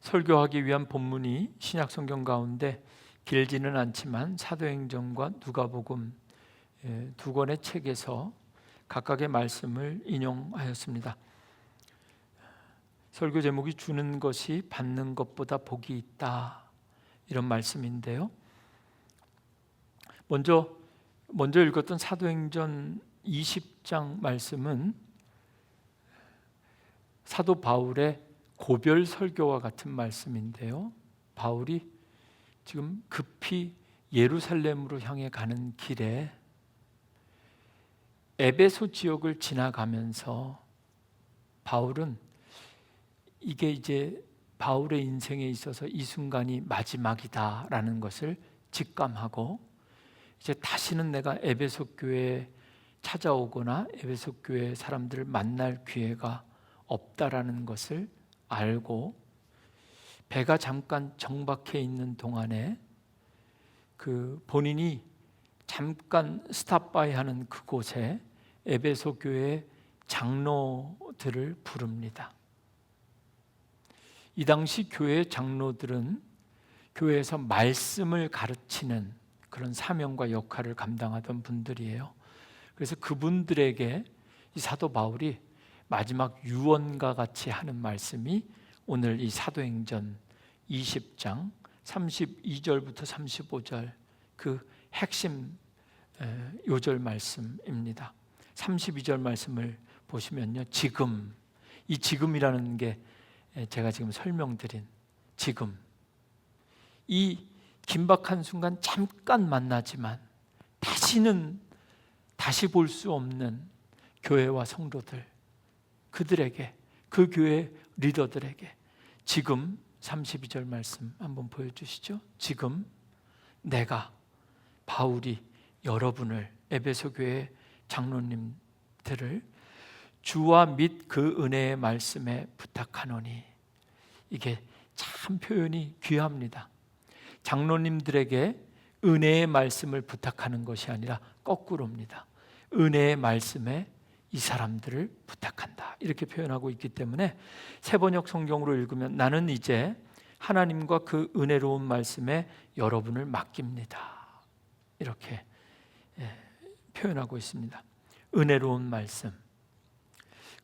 설교하기 위한 본문이 신약 성경 가운데 길지는 않지만 사도행전과 누가복음 두 권의 책에서 각각의 말씀을 인용하였습니다. 설교 제목이 주는 것이 받는 것보다 복이 있다, 이런 말씀인데요. 먼저 읽었던 사도행전 20장 말씀은 사도 바울의 고별 설교와 같은 말씀인데요. 바울이 지금 급히 예루살렘으로 향해 가는 길에 에베소 지역을 지나가면서 바울은 이게 이제 바울의 인생에 있어서 이 순간이 마지막이다라는 것을 직감하고 이제 다시는 내가 에베소 교회에 찾아오거나 에베소 교회 사람들을 만날 기회가 없다라는 것을 알고 배가 잠깐 정박해 있는 동안에 그 본인이 잠깐 스탑바이 하는 그곳에 에베소 교회 장로들을 부릅니다. 이 당시 교회 장로들은 교회에서 말씀을 가르치는 그런 사명과 역할을 감당하던 분들이에요. 그래서 그분들에게 이 사도 바울이 마지막 유언과 같이 하는 말씀이 오늘 이 사도행전 20장 32절부터 35절 그 핵심 요절 말씀입니다. 32절 말씀을 보시면요, 지금, 이 지금이라는 게 제가 지금 설명드린 지금, 이 긴박한 순간 잠깐 만나지만 다시 볼 수 없는 교회와 성도들, 그들에게, 그 교회 리더들에게 지금 32절 말씀 한번 보여주시죠. 지금 내가 바울이 여러분을, 에베소 교회 장로님들을 주와 및 그 은혜의 말씀에 부탁하노니, 이게 참 표현이 귀합니다. 장로님들에게 은혜의 말씀을 부탁하는 것이 아니라 거꾸로입니다. 은혜의 말씀에 이 사람들을 부탁한다, 이렇게 표현하고 있기 때문에 세번역 성경으로 읽으면 나는 이제 하나님과 그 은혜로운 말씀에 여러분을 맡깁니다, 이렇게 표현하고 있습니다. 은혜로운 말씀,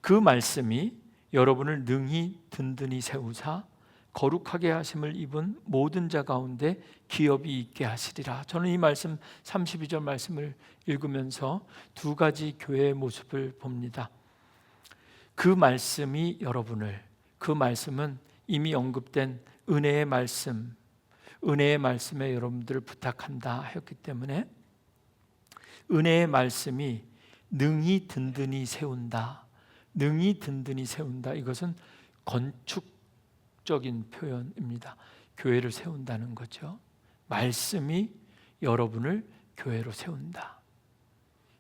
그 말씀이 여러분을 능히 든든히 세우사 거룩하게 하심을 입은 모든 자 가운데 기업이 있게 하시리라. 저는 이 말씀 32절 말씀을 읽으면서 두 가지 교회의 모습을 봅니다. 그 말씀이 여러분을, 그 말씀은 이미 언급된 은혜의 말씀, 은혜의 말씀에 여러분들을 부탁한다 했기 때문에 은혜의 말씀이 능히 든든히 세운다, 능히 든든히 세운다, 이것은 건축적인 표현입니다. 교회를 세운다는 거죠. 말씀이 여러분을 교회로 세운다.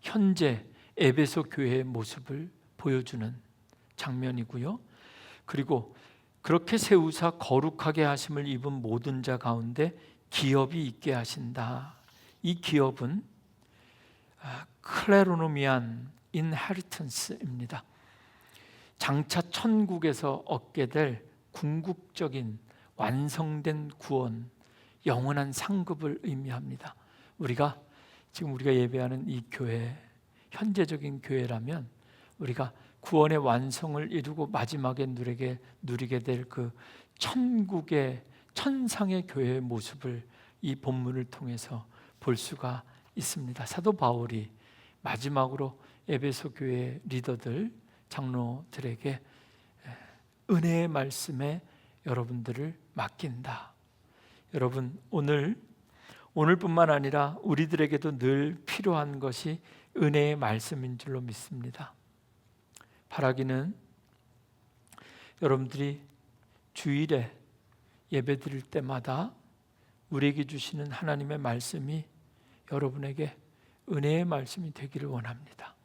현재 에베소 교회의 모습을 보여주는 장면이고요. 그리고 그렇게 세우사 거룩하게 하심을 입은 모든 자 가운데 기업이 있게 하신다. 이 기업은 클레로노미안 인헤리턴스입니다. 장차 천국에서 얻게 될 궁극적인 완성된 구원, 영원한 상급을 의미합니다. 지금 우리가 예배하는 이 교회, 현재적인 교회라면 우리가 구원의 완성을 이루고 마지막에 누리게 될 그 천국의, 천상의 교회의 모습을 이 본문을 통해서 볼 수가 있습니다. 사도 바울이 마지막으로 에베소 교회 리더들, 장로들에게 은혜의 말씀에 여러분들을 맡긴다. 여러분, 오늘뿐만 아니라 우리들에게도 늘 필요한 것이 은혜의 말씀인 줄로 믿습니다. 바라기는 여러분들이 주일에 예배드릴 때마다 우리에게 주시는 하나님의 말씀이 여러분에게 은혜의 말씀이 되기를 원합니다.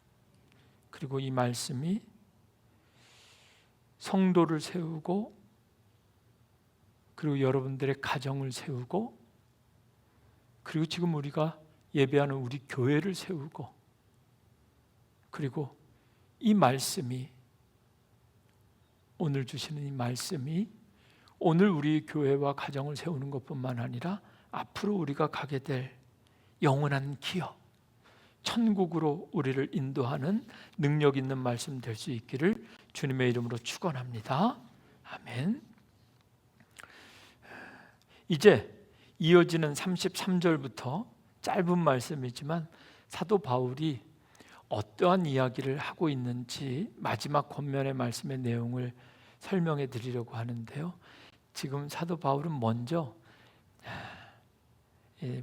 그리고 이 말씀이 성도를 세우고, 그리고 여러분들의 가정을 세우고, 그리고 지금 우리가 예배하는 우리 교회를 세우고, 그리고 이 말씀이, 오늘 주시는 이 말씀이 오늘 우리 교회와 가정을 세우는 것뿐만 아니라 앞으로 우리가 가게 될 영원한 기업, 천국으로 우리를 인도하는 능력 있는 말씀 될 수 있기를 주님의 이름으로 축원합니다. 아멘. 이제 이어지는 33절부터 짧은 말씀이지만 사도 바울이 어떠한 이야기를 하고 있는지 마지막 권면의 말씀의 내용을 설명해 드리려고 하는데요. 지금 사도 바울은 먼저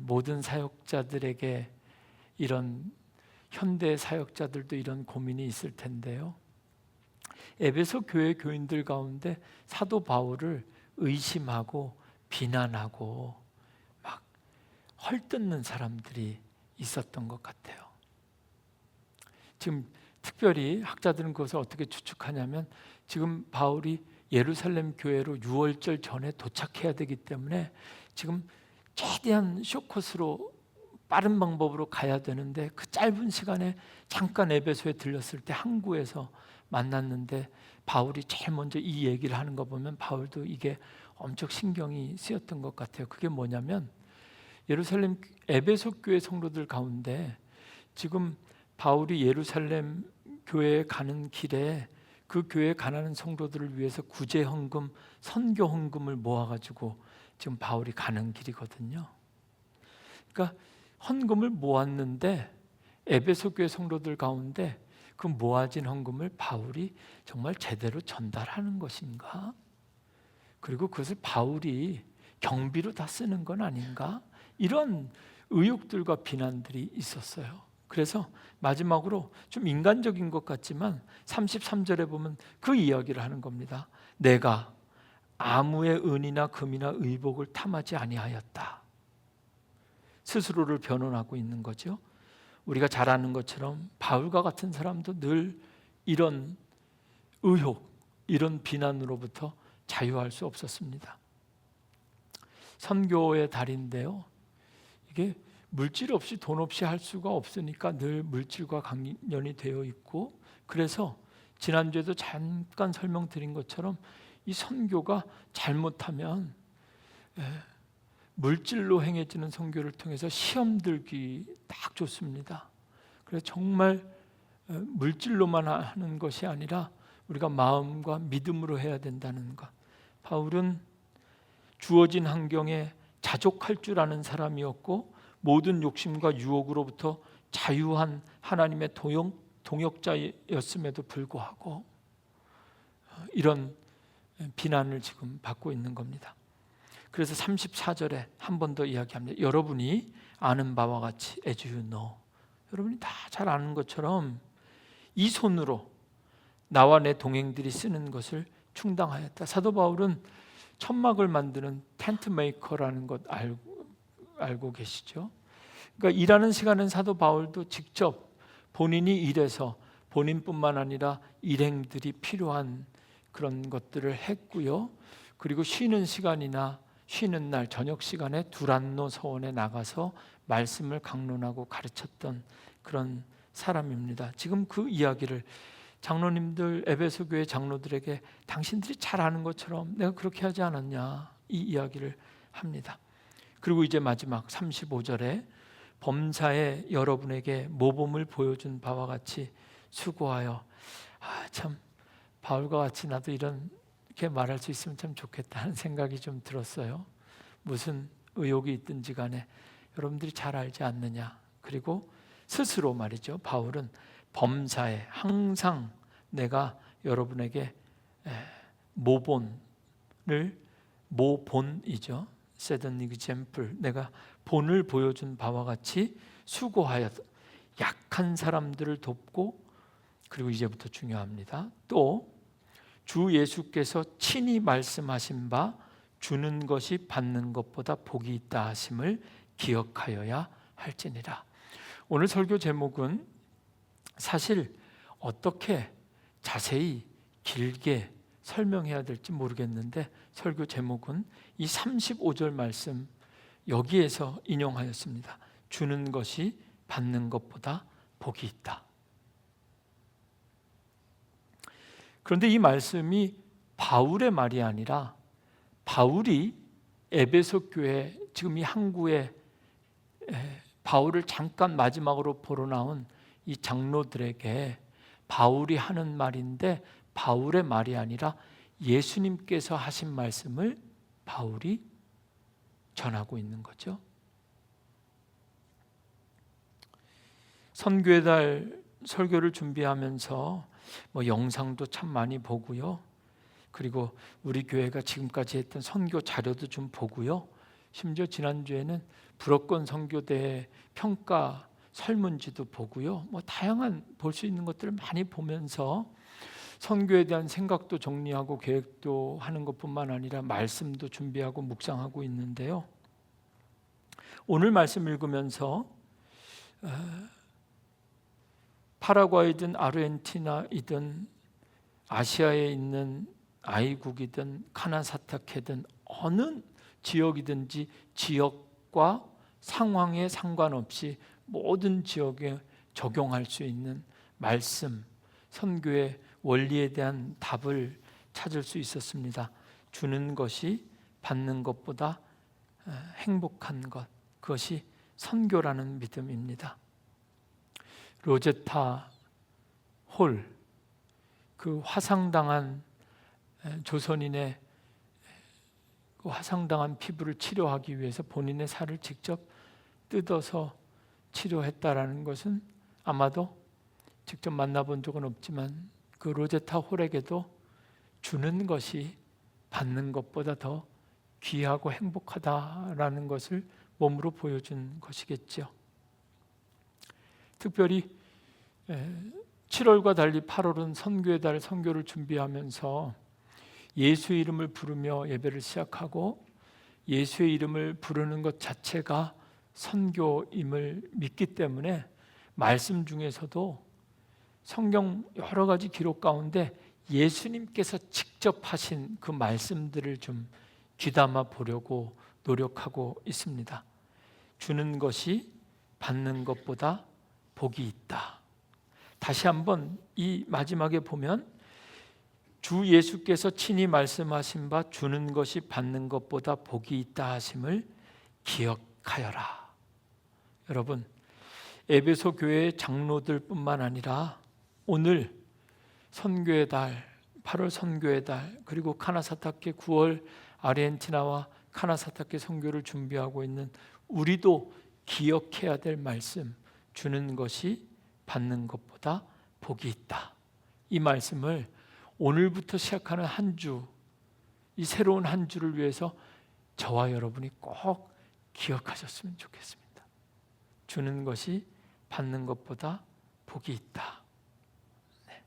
모든 사역자들에게 이런 현대 사역자들도 이런 고민이 있을 텐데요. 에베소 교회 교인들 가운데 사도 바울을 의심하고 비난하고 막 헐뜯는 사람들이 있었던 것 같아요. 지금 특별히 학자들은 그것을 어떻게 추측하냐면 지금 바울이 예루살렘 교회로 6월절 전에 도착해야 되기 때문에 지금 최대한 쇼컷으로 빠른 방법으로 가야 되는데 그 짧은 시간에 잠깐 에베소에 들렸을 때 항구에서 만났는데 바울이 제일 먼저 이 얘기를 하는 거 보면 바울도 이게 엄청 신경이 쓰였던 것 같아요. 그게 뭐냐면 예루살렘 에베소 교회 성도들 가운데 지금 바울이 예루살렘 교회에 가는 길에 그 교회에 가는 성도들을 위해서 구제 헌금, 선교 헌금을 모아가지고 지금 바울이 가는 길이거든요. 그러니까 헌금을 모았는데 에베소 교회 성도들 가운데 그 모아진 헌금을 바울이 정말 제대로 전달하는 것인가? 그리고 그것을 바울이 경비로 다 쓰는 건 아닌가? 이런 의혹들과 비난들이 있었어요. 그래서 마지막으로 좀 인간적인 것 같지만 33절에 보면 그 이야기를 하는 겁니다. 내가 아무의 은이나 금이나 의복을 탐하지 아니하였다. 스스로를 변론하고 있는 거죠. 우리가 잘 아는 것처럼 바울과 같은 사람도 늘 이런 의혹, 이런 비난으로부터 자유할 수 없었습니다. 선교의 달인데요. 이게 물질 없이 돈 없이 할 수가 없으니까 늘 물질과 관련이 되어 있고, 그래서 지난주에도 잠깐 설명드린 것처럼 이 선교가 잘못하면 물질로 행해지는 선교를 통해서 시험 들기 딱 좋습니다. 그래서 정말 물질로만 하는 것이 아니라 우리가 마음과 믿음으로 해야 된다는 것. 바울은 주어진 환경에 자족할 줄 아는 사람이었고 모든 욕심과 유혹으로부터 자유한 하나님의 동역자였음에도 불구하고 이런 비난을 지금 받고 있는 겁니다. 그래서 34절에 한 번 더 이야기합니다. 여러분이 아는 바와 같이 as you know, 여러분이 다 잘 아는 것처럼 이 손으로 나와 내 동행들이 쓰는 것을 충당하였다. 사도 바울은 천막을 만드는 텐트 메이커라는 것 알고 계시죠? 그러니까 일하는 시간은 사도 바울도 직접 본인이 일해서 본인뿐만 아니라 일행들이 필요한 그런 것들을 했고요. 그리고 쉬는 시간이나 쉬는 날 저녁 시간에 두란노 서원에 나가서 말씀을 강론하고 가르쳤던 그런 사람입니다. 지금 그 이야기를 장로님들, 에베소 교회 장로들에게 당신들이 잘 아는 것처럼 내가 그렇게 하지 않았냐, 이 이야기를 합니다. 그리고 이제 마지막 35절에 범사에 여러분에게 모범을 보여준 바와 같이 수고하여, 참 바울과 같이 나도 이렇게 말할 수 있으면 참 좋겠다는 생각이 좀 들었어요. 무슨 의혹이 있든지 간에 여러분들이 잘 알지 않느냐. 그리고 스스로 말이죠. 바울은 범사에 항상 내가 여러분에게 모본이죠. set an example, 내가 본을 보여준 바와 같이 수고하여 약한 사람들을 돕고, 그리고 이제부터 중요합니다. 또 주 예수께서 친히 말씀하신 바 주는 것이 받는 것보다 복이 있다 하심을 기억하여야 할지니라. 오늘 설교 제목은 사실 어떻게 자세히 길게 설명해야 될지 모르겠는데 설교 제목은 이 35절 말씀 여기에서 인용하였습니다. 주는 것이 받는 것보다 복이 있다. 그런데 이 말씀이 바울의 말이 아니라 바울이 에베소 교회, 지금 이 항구에 바울을 잠깐 마지막으로 보러 나온 이 장로들에게 바울이 하는 말인데 바울의 말이 아니라 예수님께서 하신 말씀을 바울이 전하고 있는 거죠. 선교의 달 설교를 준비하면서 영상도 참 많이 보고요. 그리고 우리 교회가 지금까지 했던 선교 자료도 좀 보고요. 심지어 지난주에는 불어권 선교대 평가 설문지도 보고요. 다양한 볼 수 있는 것들을 많이 보면서 선교에 대한 생각도 정리하고 계획도 하는 것뿐만 아니라 말씀도 준비하고 묵상하고 있는데요. 오늘 말씀 읽으면서 파라과이든 아르헨티나이든 아시아에 있는 아이국이든 카나사타케든 어느 지역이든지 지역과 상황에 상관없이 모든 지역에 적용할 수 있는 말씀, 선교의 원리에 대한 답을 찾을 수 있었습니다. 주는 것이 받는 것보다 행복한 것, 그것이 선교라는 믿음입니다. 로제타 홀, 그 화상당한 조선인의 그 화상당한 피부를 치료하기 위해서 본인의 살을 직접 뜯어서 치료했다라는 것은 아마도 직접 만나본 적은 없지만 그 로제타 홀에게도 주는 것이 받는 것보다 더 귀하고 행복하다라는 것을 몸으로 보여준 것이겠죠. 특별히 7월과 달리 8월은 선교의 달 선교를 준비하면서 예수의 이름을 부르며 예배를 시작하고 예수의 이름을 부르는 것 자체가 선교임을 믿기 때문에 말씀 중에서도 성경 여러 가지 기록 가운데 예수님께서 직접 하신 그 말씀들을 좀 귀담아 보려고 노력하고 있습니다. 주는 것이 받는 것보다 복이 있다. 다시 한번 이 마지막에 보면 주 예수께서 친히 말씀하신 바 주는 것이 받는 것보다 복이 있다 하심을 기억하여라. 여러분, 에베소 교회의 장로들뿐만 아니라 오늘 선교의 달, 8월 선교의 달, 그리고 카나사타케 9월 아르헨티나와 카나사타케 선교를 준비하고 있는 우리도 기억해야 될 말씀, 주는 것이 받는 것보다 복이 있다. 이 말씀을 오늘부터 시작하는 한 주, 이 새로운 한 주를 위해서 저와 여러분이 꼭 기억하셨으면 좋겠습니다. 주는 것이 받는 것보다 복이 있다. 네.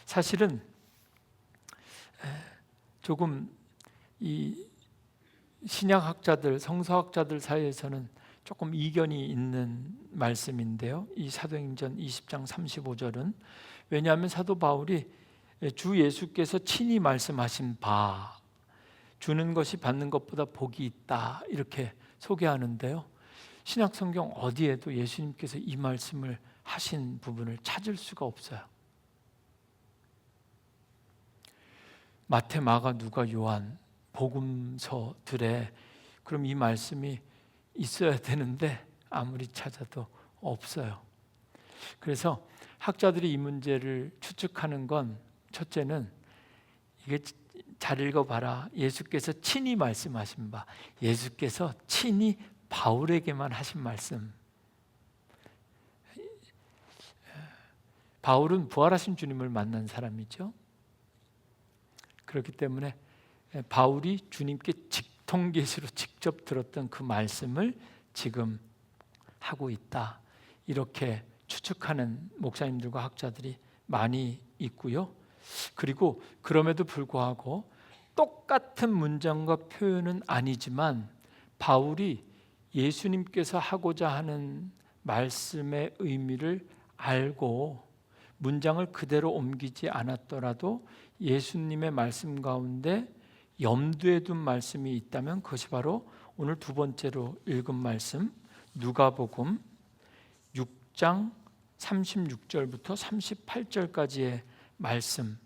사실은 조금 이 신약학자들, 성서학자들 사이에서는 조금 이견이 있는 말씀인데요. 이 사도행전 20장 35절은 왜냐하면 사도 바울이 주 예수께서 친히 말씀하신 바 주는 것이 받는 것보다 복이 있다 이렇게 소개하는데요. 신약 성경 어디에도 예수님께서 이 말씀을 하신 부분을 찾을 수가 없어요. 마태, 마가, 누가, 요한 복음서들에 그럼 이 말씀이 있어야 되는데 아무리 찾아도 없어요. 그래서 학자들이 이 문제를 추측하는 건 첫째는 이게 잘 읽어봐라. 예수께서 친히 말씀하신 바, 예수께서 친히 바울에게만 하신 말씀. 바울은 부활하신 주님을 만난 사람이죠. 그렇기 때문에 바울이 주님께 직통계시로 직접 들었던 그 말씀을 지금 하고 있다. 이렇게 추측하는 목사님들과 학자들이 많이 있고요. 그리고 그럼에도 불구하고 똑같은 문장과 표현은 아니지만 바울이 예수님께서 하고자 하는 말씀의 의미를 알고 문장을 그대로 옮기지 않았더라도 예수님의 말씀 가운데 염두에 둔 말씀이 있다면 그것이 바로 오늘 두 번째로 읽은 말씀 누가복음 6장 36절부터 38절까지의 말씀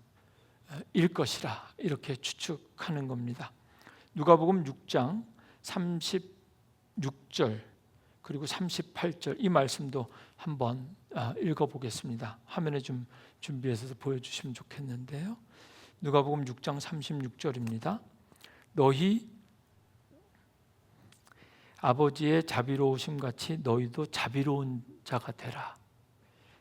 일 것이라 이렇게 추측하는 겁니다. 누가복음 6장 36절 그리고 38절 이 말씀도 한번 읽어보겠습니다. 화면에 좀 준비해서 보여주시면 좋겠는데요. 누가복음 6장 36절입니다. 너희 아버지의 자비로우심 같이 너희도 자비로운 자가 되라.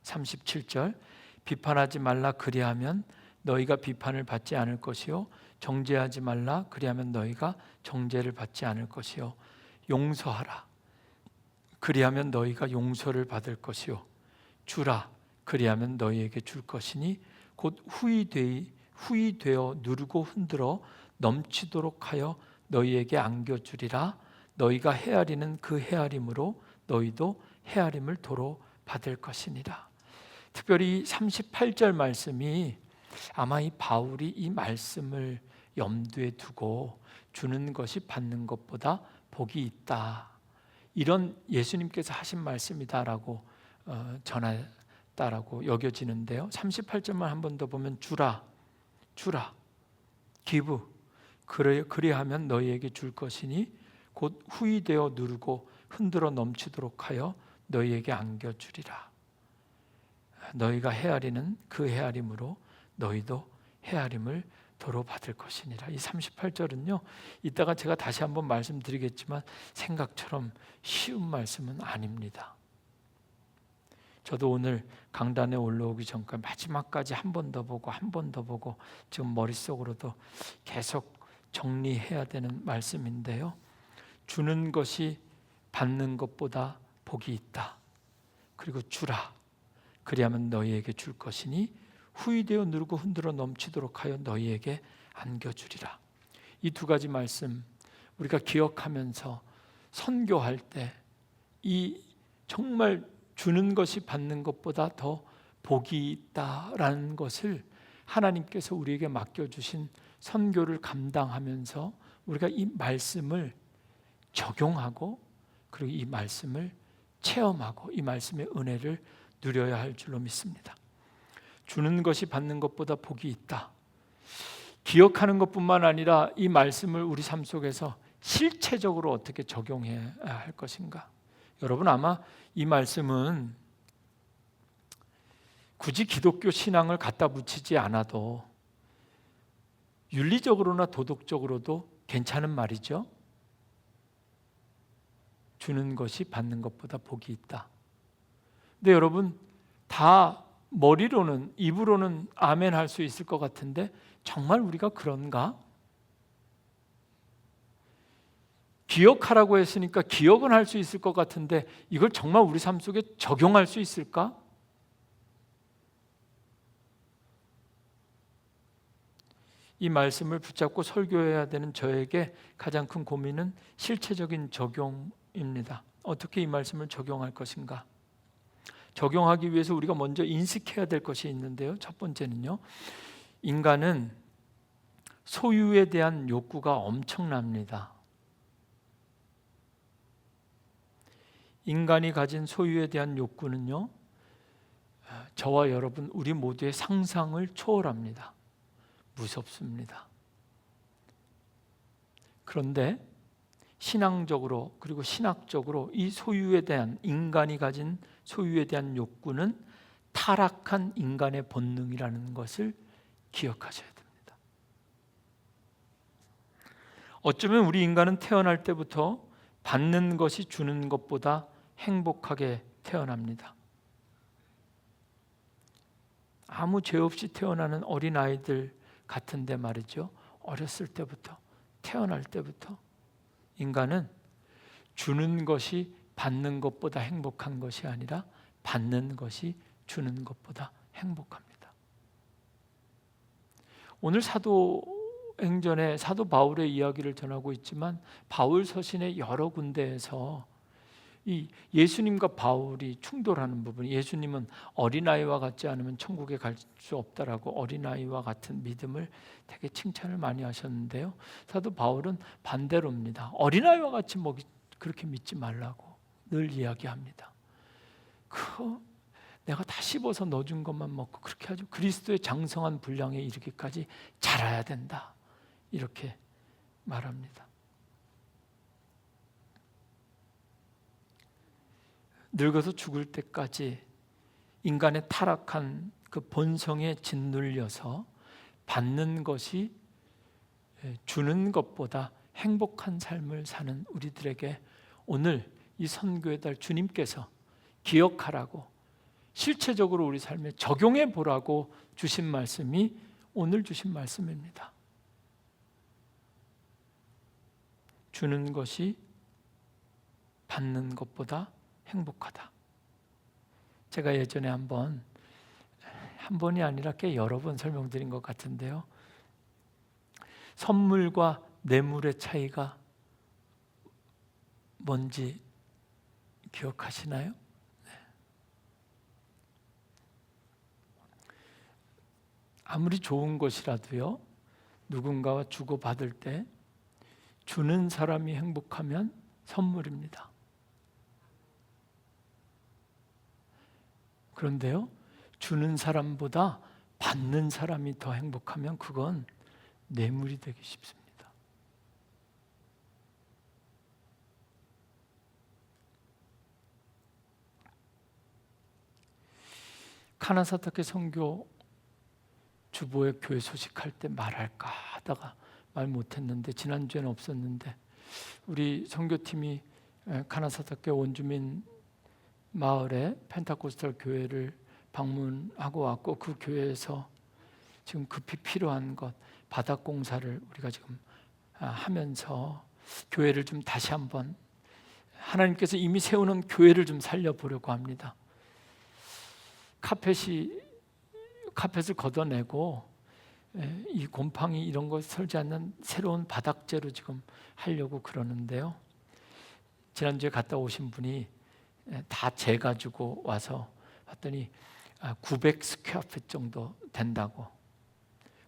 37절 비판하지 말라 그리하면 너희가 비판을 받지 않을 것이요 정죄하지 말라 그리하면 너희가 정죄를 받지 않을 것이요 용서하라 그리하면 너희가 용서를 받을 것이요 주라 그리하면 너희에게 줄 것이니 곧 후히 되어 누르고 흔들어 넘치도록 하여 너희에게 안겨주리라. 너희가 헤아리는 그 헤아림으로 너희도 헤아림을 도로 받을 것이니라. 특별히 38절 말씀이 아마 이 바울이 이 말씀을 염두에 두고 주는 것이 받는 것보다 복이 있다, 이런 예수님께서 하신 말씀이다라고 전했다라고 여겨지는데요. 38절만 한 번 더 보면 주라 give 그리하면 너희에게 줄 것이니 곧 후히 되어 누르고 흔들어 넘치도록 하여 너희에게 안겨주리라. 너희가 헤아리는 그 헤아림으로 너희도 헤아림을 도로 받을 것이니라. 이 38절은요 이따가 제가 다시 한번 말씀드리겠지만 생각처럼 쉬운 말씀은 아닙니다. 저도 오늘 강단에 올라오기 전까지 마지막까지 한 번 더 보고 한 번 더 보고 지금 머릿속으로도 계속 정리해야 되는 말씀인데요. 주는 것이 받는 것보다 복이 있다. 그리고 주라 그리하면 너희에게 줄 것이니 후히 되어 누르고 흔들어 넘치도록 하여 너희에게 안겨주리라. 이 두 가지 말씀 우리가 기억하면서 선교할 때 이 정말 주는 것이 받는 것보다 더 복이 있다라는 것을 하나님께서 우리에게 맡겨주신 선교를 감당하면서 우리가 이 말씀을 적용하고 그리고 이 말씀을 체험하고 이 말씀의 은혜를 누려야 할 줄로 믿습니다. 주는 것이 받는 것보다 복이 있다. 기억하는 것뿐만 아니라 이 말씀을 우리 삶 속에서 실체적으로 어떻게 적용해야 할 것인가. 여러분 아마 이 말씀은 굳이 기독교 신앙을 갖다 붙이지 않아도 윤리적으로나 도덕적으로도 괜찮은 말이죠. 주는 것이 받는 것보다 복이 있다. 근데 여러분 다 머리로는 입으로는 아멘 할 수 있을 것 같은데 정말 우리가 그런가? 기억하라고 했으니까 기억은 할 수 있을 것 같은데 이걸 정말 우리 삶 속에 적용할 수 있을까? 이 말씀을 붙잡고 설교해야 되는 저에게 가장 큰 고민은 실체적인 적용입니다. 어떻게 이 말씀을 적용할 것인가? 적용하기 위해서 우리가 먼저 인식해야 될 것이 있는데요. 첫 번째는요. 인간은 소유에 대한 욕구가 엄청납니다. 인간이 가진 소유에 대한 욕구는요. 저와 여러분 우리 모두의 상상을 초월합니다. 무섭습니다. 그런데 신앙적으로 그리고 신학적으로 이 소유에 대한 인간이 가진 소유에 대한 욕구는 타락한 인간의 본능이라는 것을 기억하셔야 됩니다. 어쩌면 우리 인간은 태어날 때부터 받는 것이 주는 것보다 행복하게 태어납니다. 아무 죄 없이 태어나는 어린아이들 같은데 말이죠. 어렸을 때부터 태어날 때부터 인간은 주는 것이 받는 것보다 행복한 것이 아니라 받는 것이 주는 것보다 행복합니다. 오늘 사도행전에 사도 바울의 이야기를 전하고 있지만 바울 서신의 여러 군데에서 이 예수님과 바울이 충돌하는 부분, 예수님은 어린아이와 같지 않으면 천국에 갈 수 없다라고 어린아이와 같은 믿음을 되게 칭찬을 많이 하셨는데요. 사도 바울은 반대로입니다. 어린아이와 같이 그렇게 믿지 말라고 늘 이야기합니다. 내가 다 씹어서 넣어준 것만 먹고 그렇게 하죠. 그리스도의 장성한 분량에 이르기까지 자라야 된다. 이렇게 말합니다. 늙어서 죽을 때까지 인간의 타락한 그 본성에 짓눌려서 받는 것이 주는 것보다 행복한 삶을 사는 우리들에게 오늘 이 선교의 달 주님께서 기억하라고 실체적으로 우리 삶에 적용해 보라고 주신 말씀이 오늘 주신 말씀입니다. 주는 것이 받는 것보다 행복하다. 제가 예전에 한 번이 아니라 꽤 여러 번 설명드린 것 같은데요. 선물과 뇌물의 차이가 뭔지 기억하시나요? 네. 아무리 좋은 것이라도요, 누군가와 주고받을 때 주는 사람이 행복하면 선물입니다. 그런데요, 주는 사람보다 받는 사람이 더 행복하면 그건 뇌물이 되기 쉽습니다. 카나사타케 선교 주보의 교회 소식할 때 말할까 하다가 말 못했는데, 지난주에는 없었는데 우리 선교팀이 카나사타케 원주민 마을에 펜타코스탈 교회를 방문하고 왔고, 그 교회에서 지금 급히 필요한 것, 바닥 공사를 우리가 지금 하면서 교회를 좀 다시 한번, 하나님께서 이미 세우는 교회를 좀 살려보려고 합니다. 카펫을 걷어내고 이 곰팡이 이런 거 설지 않는 새로운 바닥재로 지금 하려고 그러는데요. 지난주에 갔다 오신 분이 다 재가지고 와서 봤더니 900 스퀘어핏 정도 된다고.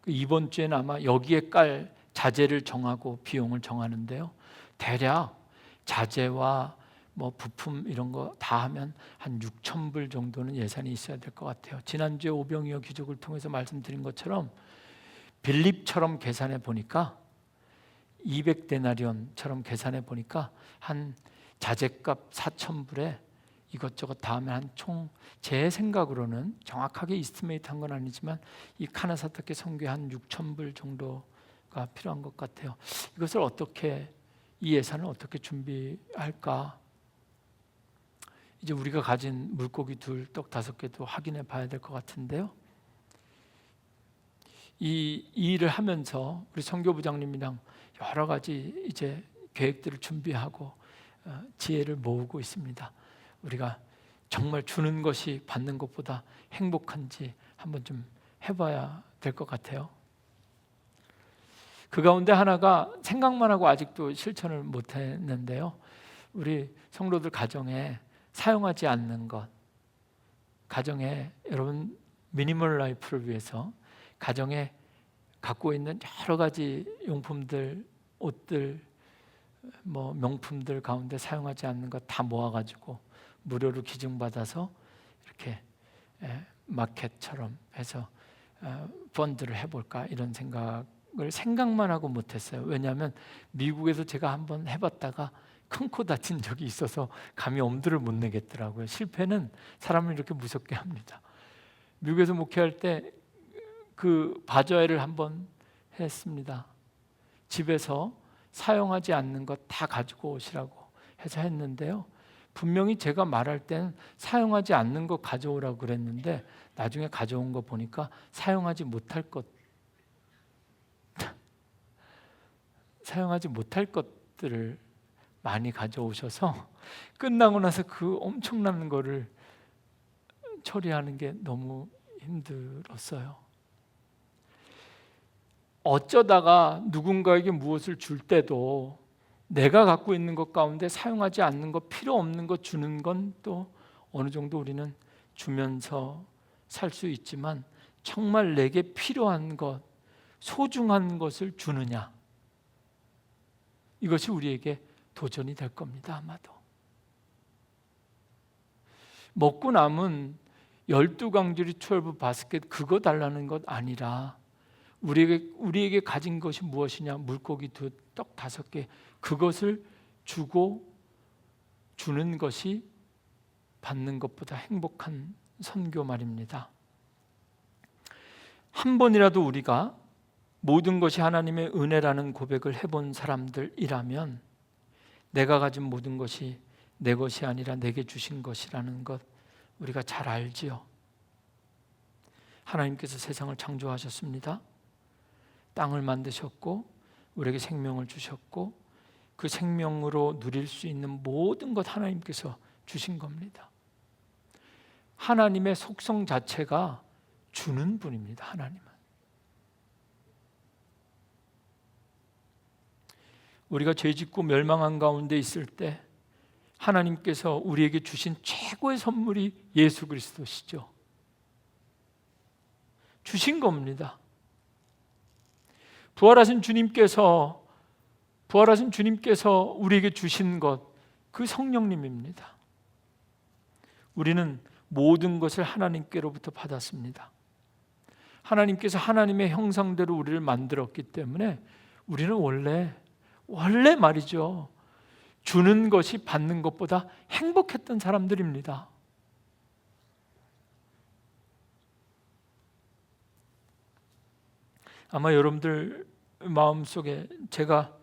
이번 주에는 아마 여기에 깔 자재를 정하고 비용을 정하는데요. 대략 자재와 뭐 부품 이런 거 다 하면 한 6,000불 정도는 예산이 있어야 될 것 같아요. 지난주에 오병이어 기적을 통해서 말씀드린 것처럼 빌립처럼 계산해 보니까 200데나리온처럼 계산해 보니까 한 자재값 4,000불에 이것저것 다 하면 한 총, 제 생각으로는 정확하게 이스티메이트 한 건 아니지만 이 카나사타케 선교에 한 6,000불 정도가 필요한 것 같아요. 이것을 어떻게, 이 예산을 어떻게 준비할까? 이제 우리가 가진 물고기 2, 떡 5개도 확인해 봐야 될 것 같은데요. 이 일을 하면서 우리 선교부장님이랑 여러 가지 이제 계획들을 준비하고 지혜를 모으고 있습니다. 우리가 정말 주는 것이 받는 것보다 행복한지 한번 좀 해봐야 될 것 같아요. 그 가운데 하나가 생각만 하고 아직도 실천을 못했는데요. 우리 성도들 가정에 사용하지 않는 것, 가정에, 여러분 미니멀 라이프를 위해서 가정에 갖고 있는 여러 가지 용품들, 옷들, 뭐 명품들 가운데 사용하지 않는 것 다 모아가지고 무료로 기증받아서 이렇게 마켓처럼 해서 펀드를 해볼까, 이런 생각만 하고 못했어요. 왜냐하면 미국에서 제가 한번 해봤다가 큰 코 다친 적이 있어서 감히 엄두를 못 내겠더라고요. 실패는 사람을 이렇게 무섭게 합니다. 미국에서 목회할 때 그 바저회를 한번 했습니다. 집에서 사용하지 않는 것 다 가지고 오시라고 해서 했는데요. 분명히 제가 말할 때는 사용하지 않는 것 가져오라고 그랬는데 나중에 가져온 거 보니까 사용하지 못할 것들을 많이 가져오셔서 끝나고 나서 그 엄청난 거를 처리하는 게 너무 힘들었어요. 어쩌다가 누군가에게 무엇을 줄 때도 내가 갖고 있는 것 가운데 사용하지 않는 것, 필요 없는 것 주는 건 또 어느 정도 우리는 주면서 살 수 있지만, 정말 내게 필요한 것, 소중한 것을 주느냐, 이것이 우리에게 도전이 될 겁니다. 아마도 먹고 남은 12강줄이 12 바스켓 그거 달라는 것 아니라 우리에게 가진 것이 무엇이냐? 물고기 2, 떡 5개 그것을 주는 것이 받는 것보다 행복한 선교 말입니다. 한 번이라도 우리가 모든 것이 하나님의 은혜라는 고백을 해본 사람들이라면 내가 가진 모든 것이 내 것이 아니라 내게 주신 것이라는 것 우리가 잘 알지요. 하나님께서 세상을 창조하셨습니다. 땅을 만드셨고 우리에게 생명을 주셨고 그 생명으로 누릴 수 있는 모든 것 하나님께서 주신 겁니다. 하나님의 속성 자체가 주는 분입니다. 하나님은. 우리가 죄짓고 멸망한 가운데 있을 때 하나님께서 우리에게 주신 최고의 선물이 예수 그리스도시죠. 주신 겁니다. 부활하신 주님께서 우리에게 주신 것, 그 성령님입니다. 우리는 모든 것을 하나님께로부터 받았습니다. 하나님께서 하나님의 형상대로 우리를 만들었기 때문에 우리는 원래 말이죠, 주는 것이 받는 것보다 행복했던 사람들입니다. 아마 여러분들 마음속에 제가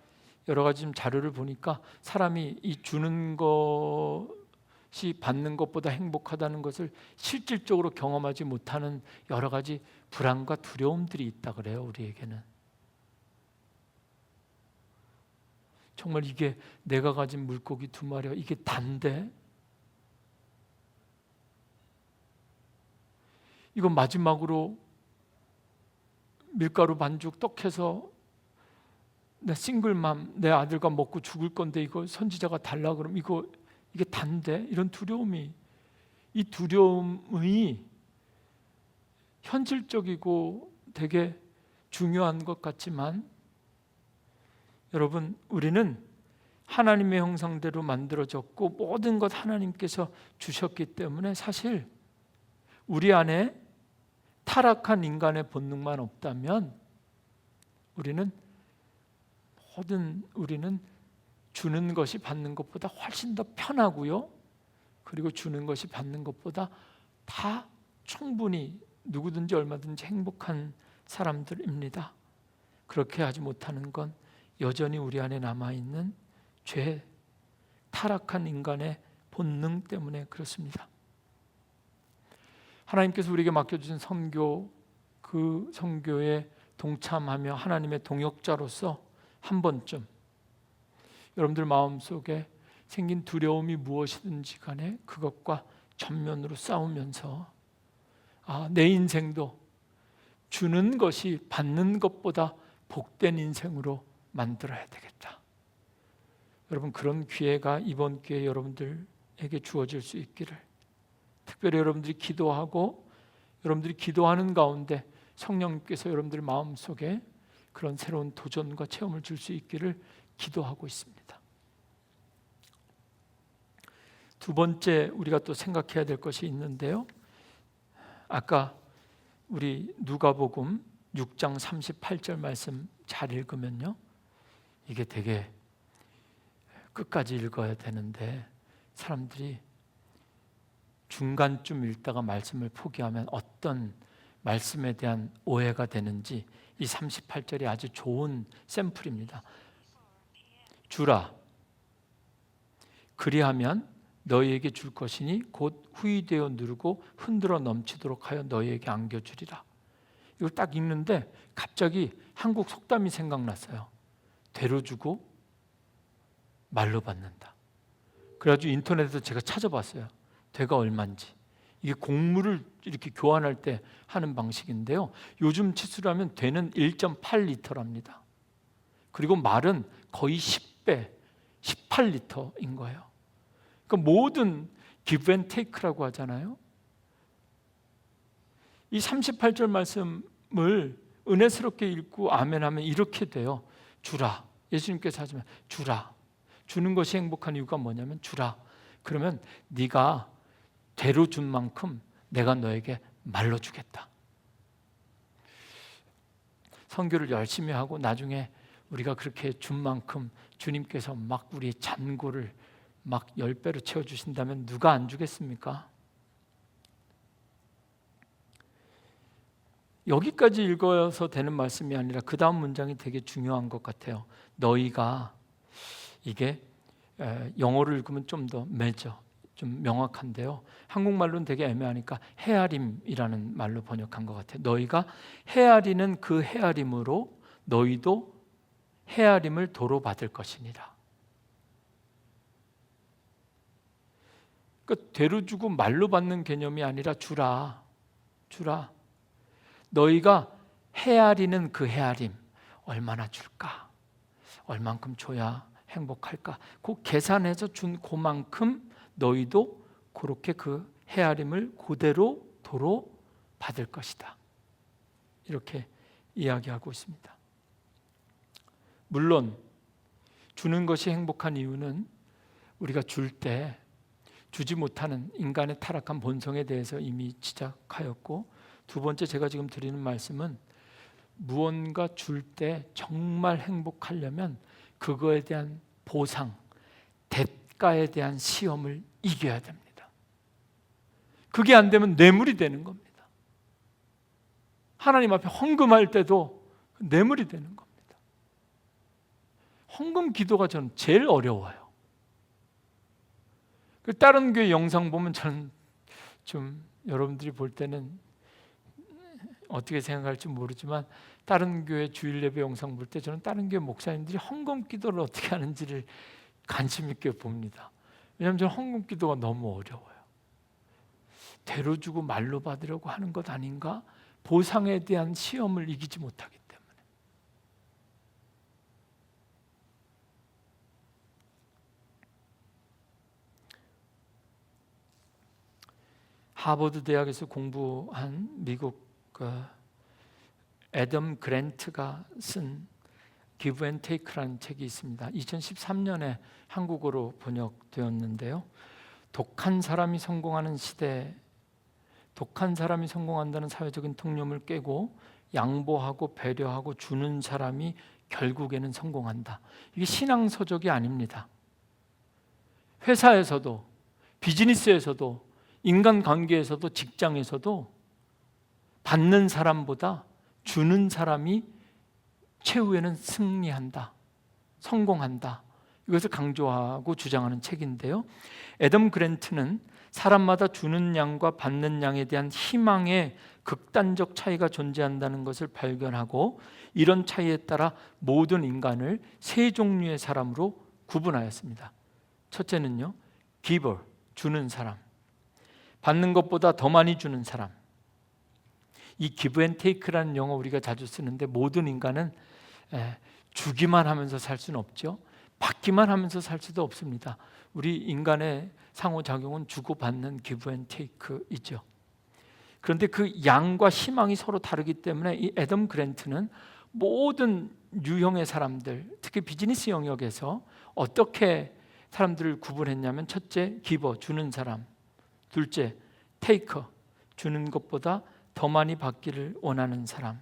여러 가지 자료를 보니까 사람이 이 주는 것이 받는 것보다 행복하다는 것을 실질적으로 경험하지 못하는 여러 가지 불안과 두려움들이 있다 그래요. 우리에게는 정말 이게 내가 가진 물고기 2마리가 이게 단데 이거 마지막으로 밀가루 반죽 떡해서 내 싱글맘 내 아들과 먹고 죽을 건데 이거 선지자가 달라 그러면 이게 단데 이런 두려움이 이 두려움이 현실적이고 되게 중요한 것 같지만 여러분 우리는 하나님의 형상대로 만들어졌고 모든 것 하나님께서 주셨기 때문에 사실 우리 안에 타락한 인간의 본능만 없다면 우리는 주는 것이 받는 것보다 훨씬 더 편하고요. 그리고 주는 것이 받는 것보다 다 충분히 누구든지 얼마든지 행복한 사람들입니다. 그렇게 하지 못하는 건 여전히 우리 안에 남아있는 죄, 타락한 인간의 본능 때문에 그렇습니다. 하나님께서 우리에게 맡겨주신 선교, 그 선교에 동참하며 하나님의 동역자로서 한 번쯤 여러분들 마음속에 생긴 두려움이 무엇이든지 간에 그것과 전면으로 싸우면서 내 인생도 주는 것이 받는 것보다 복된 인생으로 만들어야 되겠다. 여러분 그런 기회가 이번 기회에 여러분들에게 주어질 수 있기를, 특별히 여러분들이 기도하고 여러분들이 기도하는 가운데 성령님께서 여러분들 마음속에 그런 새로운 도전과 체험을 줄 수 있기를 기도하고 있습니다. 두 번째 우리가 또 생각해야 될 것이 있는데요. 아까 우리 누가복음 6장 38절 말씀 잘 읽으면요. 이게 되게 끝까지 읽어야 되는데 사람들이 중간쯤 읽다가 말씀을 포기하면 어떤 말씀에 대한 오해가 되는지 이 38절이 아주 좋은 샘플입니다. 주라 그리하면 너희에게 줄 것이니 곧 후히되어 누르고 흔들어 넘치도록 하여 너희에게 안겨주리라. 이걸 딱 읽는데 갑자기 한국 속담이 생각났어요. 되로 주고 말로 받는다. 그래가지고 인터넷에서 제가 찾아봤어요. 되가 얼마인지. 이게 곡물을 이렇게 교환할 때 하는 방식인데요. 요즘 치수로 하면 되는 1.8리터랍니다. 그리고 말은 거의 10배, 18리터인 거예요. 그러니까 모든 give and take라고 하잖아요. 이 38절 말씀을 은혜스럽게 읽고 아멘하면 이렇게 돼요. 주라. 예수님께서 하지만 주라. 주는 것이 행복한 이유가 뭐냐면 주라. 그러면 네가 되로 준 만큼 내가 너에게 말로 주겠다. 선교를 열심히 하고 나중에 우리가 그렇게 준 만큼 주님께서 막 우리의 잔고를 막 10배로 채워주신다면 누가 안 주겠습니까? 여기까지 읽어서 되는 말씀이 아니라 그 다음 문장이 되게 중요한 것 같아요. 너희가, 이게 영어로 읽으면 좀 더 매죠. 좀 명확한데요. 한국말로는 되게 애매하니까 헤아림이라는 말로 번역한 것 같아요. 너희가 헤아리는 그 헤아림으로 너희도 헤아림을 도로 받을 것이니라. 그러니까 되로 주고 말로 받는 개념이 아니라 주라. 너희가 헤아리는 그 헤아림, 얼마나 줄까? 얼만큼 줘야 행복할까? 그 계산해서 준 그만큼 너희도 그렇게 그 헤아림을 그대로 도로 받을 것이다. 이렇게 이야기하고 있습니다. 물론 주는 것이 행복한 이유는 우리가 줄 때 주지 못하는 인간의 타락한 본성에 대해서 이미 지적하였고, 두 번째 제가 지금 드리는 말씀은 무언가 줄 때 정말 행복하려면 그거에 대한 보상, 대가에 대한 시험을 이겨야 됩니다. 그게 안 되면 뇌물이 되는 겁니다. 하나님 앞에 헌금할 때도 뇌물이 되는 겁니다. 헌금 기도가 저는 제일 어려워요. 다른 교회 영상 보면 저는 좀 여러분들이 볼 때는 어떻게 생각할지 모르지만 다른 교회 주일 예배 영상 볼 때 저는 다른 교회 목사님들이 헌금 기도를 어떻게 하는지를 관심 있게 봅니다. 왜냐하면 저는 헌금 기도가 너무 어려워요. 대로 주고 말로 받으려고 하는 것 아닌가? 보상에 대한 시험을 이기지 못하기 때문에. 하버드 대학에서 공부한 미국 애덤 그랜트가 쓴 Give and Take라는 책이 있습니다. 2013년에 한국어로 번역되었는데요. 독한 사람이 성공하는 시대, 독한 사람이 성공한다는 사회적인 통념을 깨고 양보하고 배려하고 주는 사람이 결국에는 성공한다. 이게 신앙서적이 아닙니다. 회사에서도, 비즈니스에서도, 인간관계에서도, 직장에서도 받는 사람보다 주는 사람이 최후에는 승리한다, 성공한다. 이것을 강조하고 주장하는 책인데요. 애덤 그랜트는 사람마다 주는 양과 받는 양에 대한 희망의 극단적 차이가 존재한다는 것을 발견하고, 이런 차이에 따라 모든 인간을 세 종류의 사람으로 구분하였습니다. 첫째는요, giver, 주는 사람. 받는 것보다 더 많이 주는 사람. 이 give and take라는 용어 우리가 자주 쓰는데, 모든 인간은 주기만 하면서 살 수는 없죠. 받기만 하면서 살 수도 없습니다. 우리 인간의 상호작용은 주고받는 give and take이죠. 그런데 그 양과 희망이 서로 다르기 때문에 이 애덤 그랜트는 모든 유형의 사람들, 특히 비즈니스 영역에서 어떻게 사람들을 구분했냐면, 첫째, 기버, 주는 사람. 둘째, 테이커, 주는 것보다 더 많이 받기를 원하는 사람.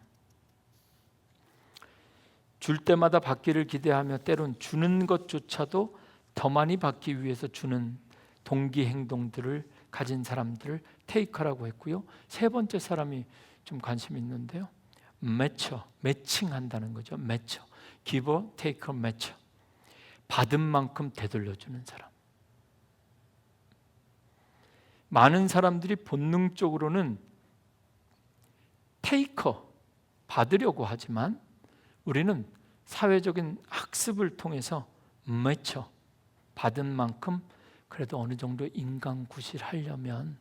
줄 때마다 받기를 기대하며 때론 주는 것조차도 더 많이 받기 위해서 주는 동기 행동들을 가진 사람들을 테이커라고 했고요. 세 번째 사람이 좀 관심 있는데요. 매칭한다는 거죠. 매처. 기버, 테이커, 매처. 받은 만큼 되돌려주는 사람. 많은 사람들이 본능적으로는 테이커, 받으려고 하지만 우리는 사회적인 학습을 통해서 매처, 받은 만큼 그래도 어느 정도 인간구실하려면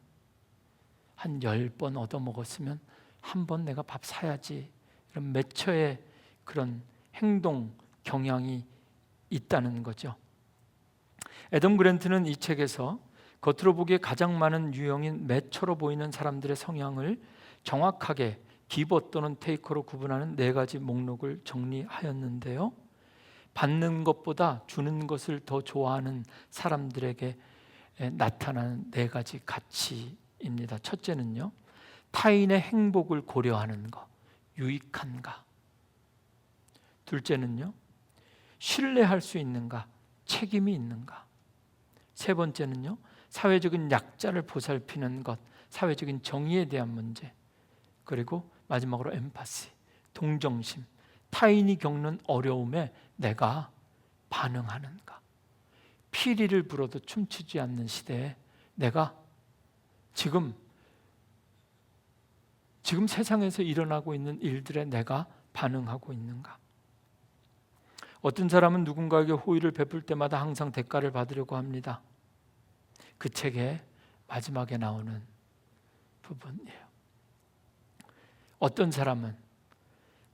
한 10번 얻어먹었으면 한 번 내가 밥 사야지, 이런 매처의 그런 행동 경향이 있다는 거죠. 애덤 그랜트는 이 책에서 겉으로 보기에 가장 많은 유형인 매처로 보이는 사람들의 성향을 정확하게 기버 또는 테이커로 구분하는 4가지 목록을 정리하였는데요. 받는 것보다 주는 것을 더 좋아하는 사람들에게 나타나는 4가지 가치 입니다. 첫째는요, 타인의 행복을 고려하는 것, 유익한가. 둘째는요, 신뢰할 수 있는가, 책임이 있는가. 세 번째는요, 사회적인 약자를 보살피는 것, 사회적인 정의에 대한 문제. 그리고 마지막으로 엠파시, 동정심, 타인이 겪는 어려움에 내가 반응하는가. 피리를 불어도 춤추지 않는 시대에 내가 지금 세상에서 일어나고 있는 일들에 내가 반응하고 있는가. 어떤 사람은 누군가에게 호의를 베풀 때마다 항상 대가를 받으려고 합니다. 그 책의 마지막에 나오는 부분이에요. 어떤 사람은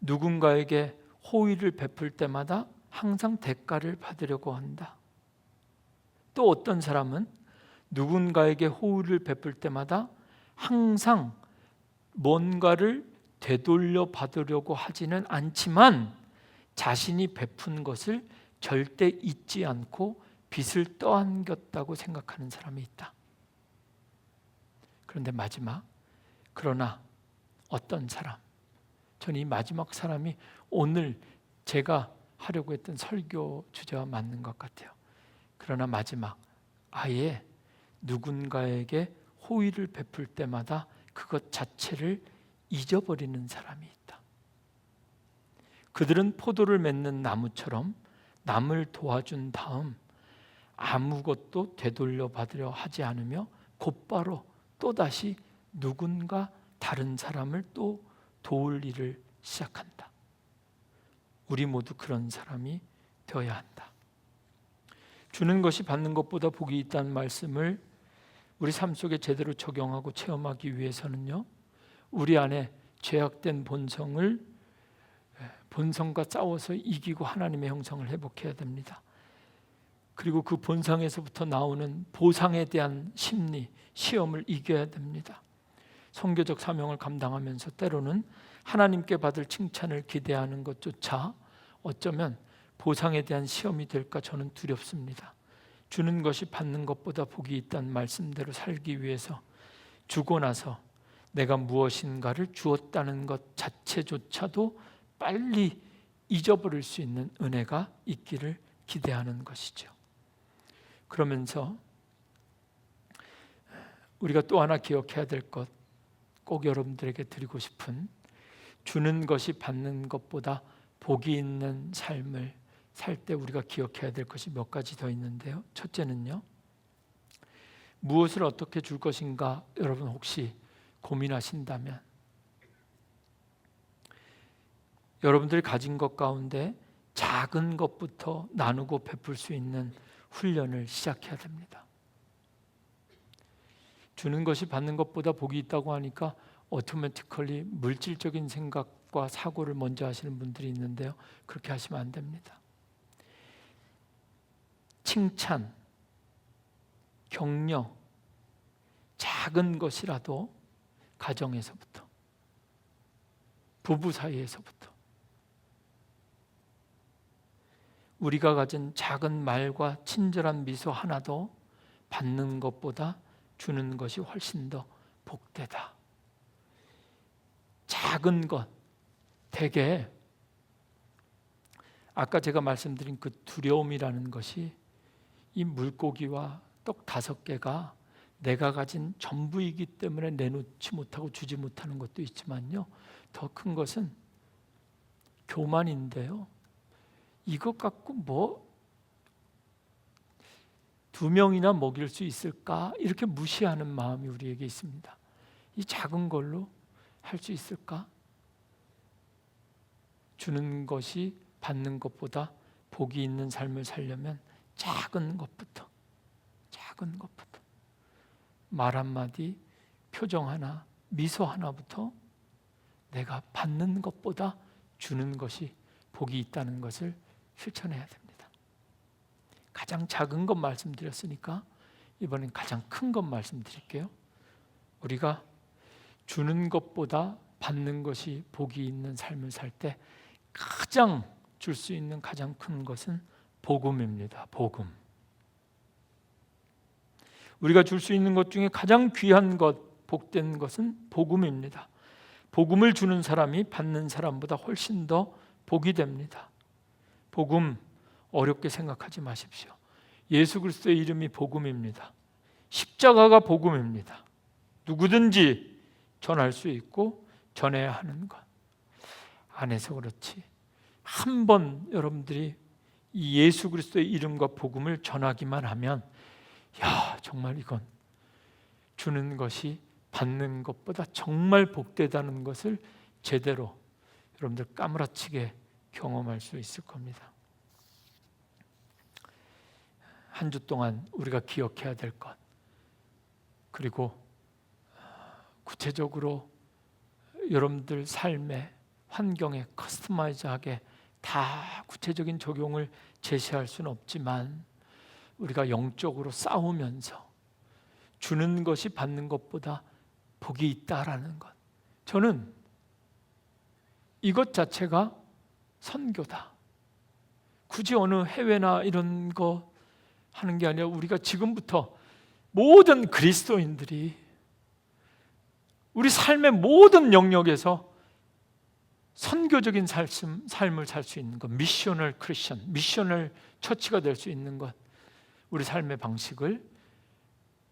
누군가에게 호의를 베풀 때마다 항상 대가를 받으려고 한다. 또 어떤 사람은 누군가에게 호의를 베풀 때마다 항상 뭔가를 되돌려 받으려고 하지는 않지만 자신이 베푼 것을 절대 잊지 않고 빚을 떠안겼다고 생각하는 사람이 있다. 그런데 마지막, 그러나 어떤 사람, 저는 이 마지막 사람이 오늘 제가 하려고 했던 설교 주제와 맞는 것 같아요. 그러나 마지막, 아예 누군가에게 호의를 베풀 때마다 그것 자체를 잊어버리는 사람이 있다. 그들은 포도를 맺는 나무처럼 남을 도와준 다음 아무것도 되돌려 받으려 하지 않으며 곧바로 또다시 누군가 다른 사람을 또 도울 일을 시작한다. 우리 모두 그런 사람이 되어야 한다. 주는 것이 받는 것보다 복이 있다는 말씀을 우리 삶 속에 제대로 적용하고 체험하기 위해서는요, 우리 안에 죄악된 본성과 싸워서 이기고 하나님의 형상을 회복해야 됩니다. 그리고 그 본성에서부터 나오는 보상에 대한 심리, 시험을 이겨야 됩니다. 선교적 사명을 감당하면서 때로는 하나님께 받을 칭찬을 기대하는 것조차 어쩌면 보상에 대한 시험이 될까 저는 두렵습니다. 주는 것이 받는 것보다 복이 있다는 말씀대로 살기 위해서 주고 나서 내가 무엇인가를 주었다는 것 자체조차도 빨리 잊어버릴 수 있는 은혜가 있기를 기대하는 것이죠. 그러면서 우리가 또 하나 기억해야 될 것, 꼭 여러분들에게 드리고 싶은, 주는 것이 받는 것보다 복이 있는 삶을 살 때 우리가 기억해야 될 것이 몇 가지 더 있는데요. 첫째는요, 무엇을 어떻게 줄 것인가 여러분 혹시 고민하신다면 여러분들이 가진 것 가운데 작은 것부터 나누고 베풀 수 있는 훈련을 시작해야 됩니다. 주는 것이 받는 것보다 복이 있다고 하니까 오토매티컬리 물질적인 생각과 사고를 먼저 하시는 분들이 있는데요. 그렇게 하시면 안 됩니다. 칭찬, 격려, 작은 것이라도 가정에서부터, 부부 사이에서부터 우리가 가진 작은 말과 친절한 미소 하나도 받는 것보다 주는 것이 훨씬 더 복되다. 작은 것, 대개 아까 제가 말씀드린 그 두려움이라는 것이 이 물고기와 떡 5개가 내가 가진 전부이기 때문에 내놓지 못하고 주지 못하는 것도 있지만요, 더 큰 것은 교만인데요. 이것 갖고 뭐 2명이나 먹일 수 있을까? 이렇게 무시하는 마음이 우리에게 있습니다. 이 작은 걸로 할 수 있을까? 주는 것이 받는 것보다 복이 있는 삶을 살려면 작은 것부터 말 한마디, 표정 하나, 미소 하나부터 내가 받는 것보다 주는 것이 복이 있다는 것을 실천해야 됩니다. 가장 작은 것 말씀드렸으니까 이번엔 가장 큰 것 말씀드릴게요. 우리가 주는 것보다 받는 것이 복이 있는 삶을 살 때 가장 줄 수 있는 가장 큰 것은 복음입니다. 복음. 우리가 줄 수 있는 것 중에 가장 귀한 것, 복된 것은 복음입니다. 복음을 주는 사람이 받는 사람보다 훨씬 더 복이 됩니다. 복음 어렵게 생각하지 마십시오. 예수 그리스도의 이름이 복음입니다. 십자가가 복음입니다. 누구든지 전할 수 있고 전해야 하는 것. 안 해서 그렇지. 한 번 여러분들이 이 예수 그리스도의 이름과 복음을 전하기만 하면 정말 이건 주는 것이 받는 것보다 정말 복되다는 것을 제대로 여러분들 까무라치게 경험할 수 있을 겁니다. 한 주 동안 우리가 기억해야 될 것, 그리고 구체적으로 여러분들 삶의 환경에 커스터마이즈하게 다 구체적인 적용을 제시할 수는 없지만 우리가 영적으로 싸우면서 주는 것이 받는 것보다 복이 있다라는 것, 저는 이것 자체가 선교다. 굳이 어느 해외나 이런 거 하는 게 아니라 우리가 지금부터 모든 그리스도인들이 우리 삶의 모든 영역에서 선교적인 삶을 살 수 있는 것, 미셔널 크리스천, 미셔널 처치가 될 수 있는 것, 우리 삶의 방식을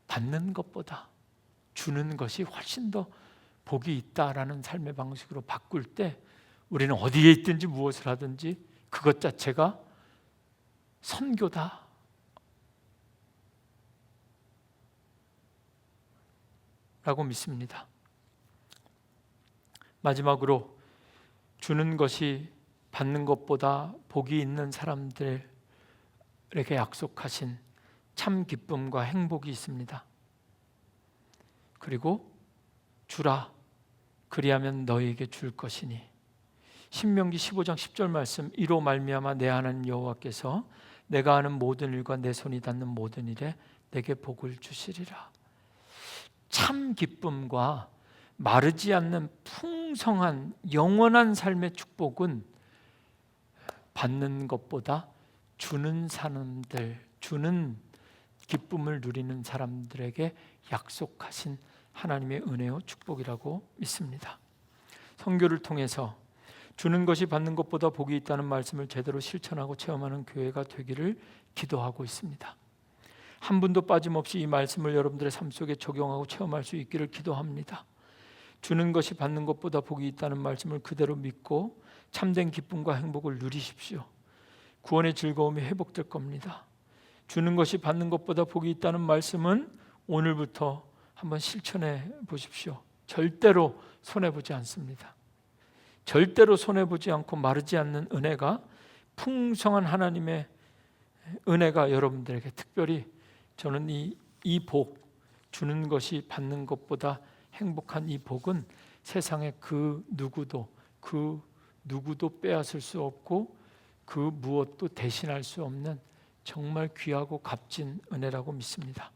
받는 것보다 주는 것이 훨씬 더 복이 있다라는 삶의 방식으로 바꿀 때 우리는 어디에 있든지 무엇을 하든지 그것 자체가 선교다 라고 믿습니다. 마지막으로 주는 것이 받는 것보다 복이 있는 사람들에게 약속하신 참 기쁨과 행복이 있습니다. 그리고 주라, 그리하면 너희에게 줄 것이니. 신명기 15장 10절 말씀, 이로 말미암아 내 하나님 여호와께서 내가 하는 모든 일과 내 손이 닿는 모든 일에 내게 복을 주시리라. 참 기쁨과 마르지 않는 풍성한 영원한 삶의 축복은 받는 것보다 주는 사람들, 주는 기쁨을 누리는 사람들에게 약속하신 하나님의 은혜와 축복이라고 믿습니다. 선교를 통해서 주는 것이 받는 것보다 복이 있다는 말씀을 제대로 실천하고 체험하는 교회가 되기를 기도하고 있습니다. 한 분도 빠짐없이 이 말씀을 여러분들의 삶 속에 적용하고 체험할 수 있기를 기도합니다. 주는 것이 받는 것보다 복이 있다는 말씀을 그대로 믿고 참된 기쁨과 행복을 누리십시오. 구원의 즐거움이 회복될 겁니다. 주는 것이 받는 것보다 복이 있다는 말씀은 오늘부터 한번 실천해 보십시오. 절대로 손해보지 않습니다. 절대로 손해보지 않고 마르지 않는 은혜가, 풍성한 하나님의 은혜가 여러분들에게, 특별히 저는 이 복, 주는 것이 받는 것보다 행복한 이 복은 세상에 그 누구도 빼앗을 수 없고 그 무엇도 대신할 수 없는 정말 귀하고 값진 은혜라고 믿습니다.